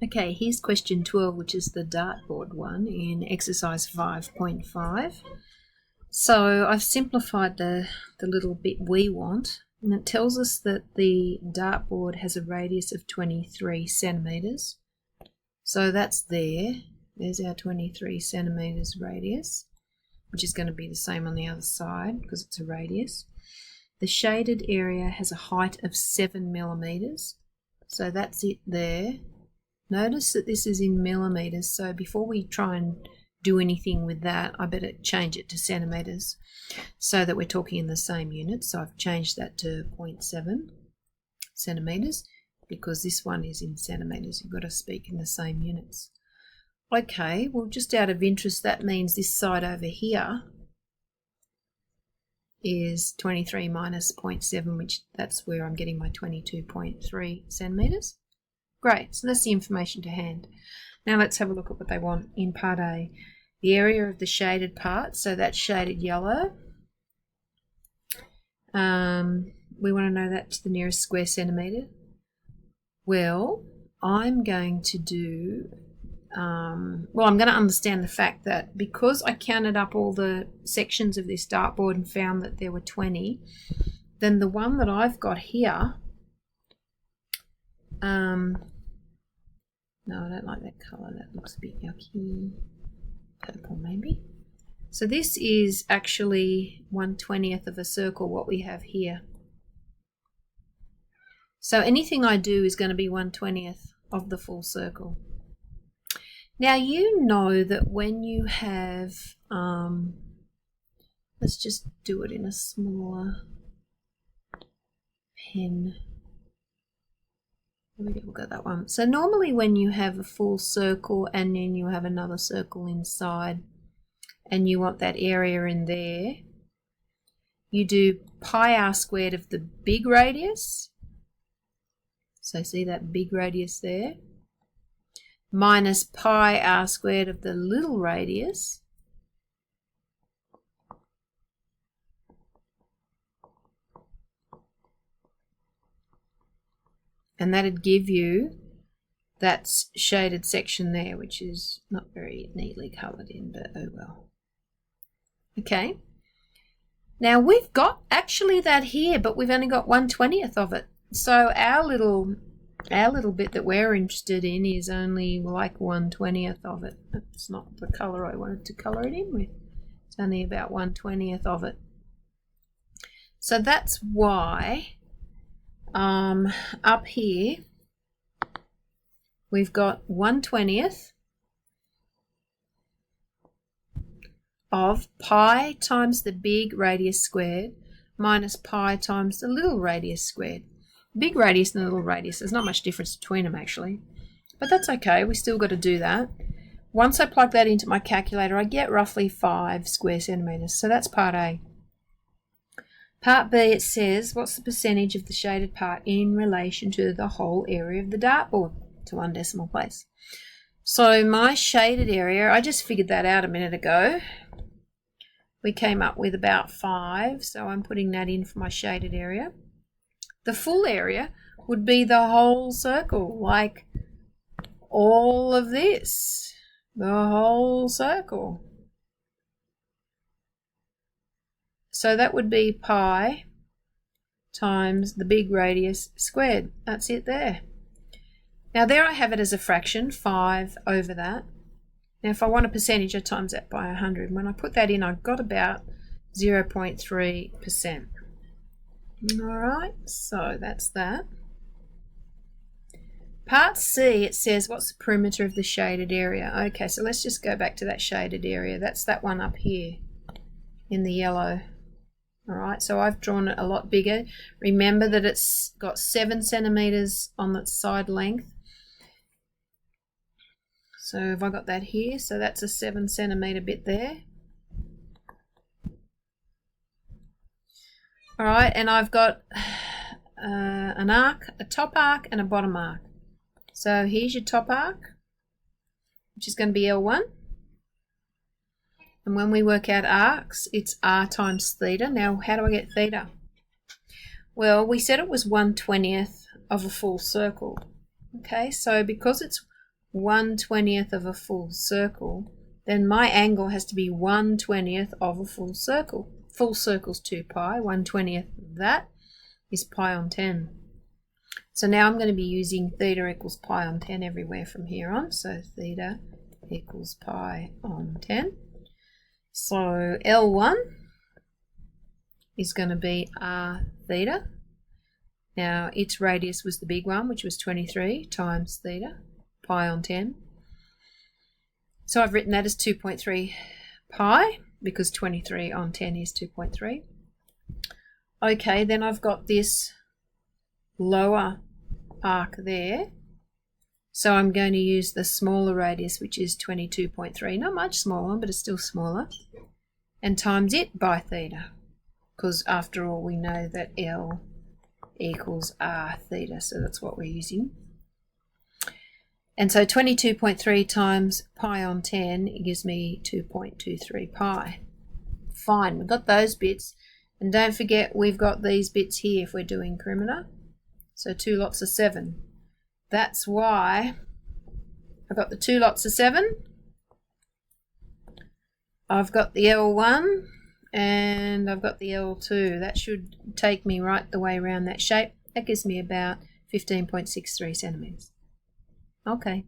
Okay, here's question 12, which is the dartboard one in exercise 5.5. So I've simplified the little bit we want, and it tells us that the dartboard has a radius of 23 centimetres. So that's there. There's our 23 centimetres radius, which is going to be the same on the other side because it's a radius. The shaded area has a height of 7 millimetres. So that's it there. Notice that this is in millimetres, so before we try and do anything with that, I better change it to centimetres so that we're talking in the same units. So I've changed that to 0.7 centimetres because this one is in centimetres. You've got to speak in the same units. Okay, well, just out of interest, that means this side over here is 23 minus 0.7, which that's where I'm getting my 22.3 centimetres. Great, so that's the information to hand. Now let's have a look at what they want in part A. The area of the shaded part, so that's shaded yellow. We want to know that to the nearest square centimetre. Well, I'm going to do, I'm going to understand the fact that because I counted up all the sections of this dartboard and found that there were 20, then the one that I've got here, no, I don't like that colour. That looks a bit yucky. Purple, maybe. So this is actually 1/20th of a circle, what we have here. So anything I do is going to be 1/20th of the full circle. Now you know that when you have, let's just do it in a smaller pen. We'll go that one. So normally when you have a full circle and then you have another circle inside and you want that area in there, you do pi r squared of the big radius. So see that big radius there? Minus pi r squared of the little radius. And that'd give you that shaded section there, which is not very neatly coloured in, but oh well. Okay. Now we've got actually that here, but we've only got 1/20th of it. So our little bit that we're interested in is only like 1/20th of it. It's not the colour I wanted to colour it in with. It's only about 1/20th of it. So that's why up here we've got 1/20th of pi times the big radius squared minus pi times the little radius squared. Big radius and the little radius, there's not much difference between them actually, but that's okay, we still got to do that. Once I plug that into my calculator, I get roughly 5 square centimetres. So that's part A. Part B, it says, what's the percentage of the shaded part in relation to the whole area of the dartboard to 1 decimal place? So my shaded area, I just figured that out a minute ago. We came up with about 5, so I'm putting that in for my shaded area. The full area would be the whole circle, like all of this, the whole circle. So that would be pi times the big radius squared. That's it there. Now there I have it as a fraction, 5 over that. Now if I want a percentage, I times that by 100. When I put that in, I've got about 0.3%. Alright, so that's that. Part C, it says, what's the perimeter of the shaded area? Okay, so let's just go back to that shaded area. That's that one up here in the yellow. Alright, so I've drawn it a lot bigger. Remember that it's got 7 centimetres on its side length. So have I got that here? So that's a 7 centimetre bit there. Alright, and I've got an arc, a top arc and a bottom arc. So here's your top arc, which is going to be L1. And when we work out arcs, it's r times theta. Now, how do I get theta? Well, we said it was 1/20th of a full circle. Okay, so because it's 1/20 of a full circle, then my angle has to be 1/20 of a full circle. Full circle's 2 pi, 1/20 of that is pi on 10. So now I'm going to be using theta equals pi on 10 everywhere from here on. So theta equals pi on 10. So L1 is going to be r theta. Now its radius was the big one, which was 23 times theta, pi on 10. So I've written that as 2.3 pi, because 23 on 10 is 2.3. Okay, then I've got this lower arc there. So I'm going to use the smaller radius, which is 22.3. Not much smaller, but it's still smaller. And times it by theta, because after all we know that L equals r theta, so that's what we're using. And so 22.3 times pi on 10 gives me 2.23 pi. Fine, we've got those bits. And don't forget we've got these bits here if we're doing perimeter. So 2 lots of 7. That's why I've got the 2 lots of 7. I've got the L1 and I've got the L2. That should take me right the way around that shape. That gives me about 15.63 centimetres. Okay.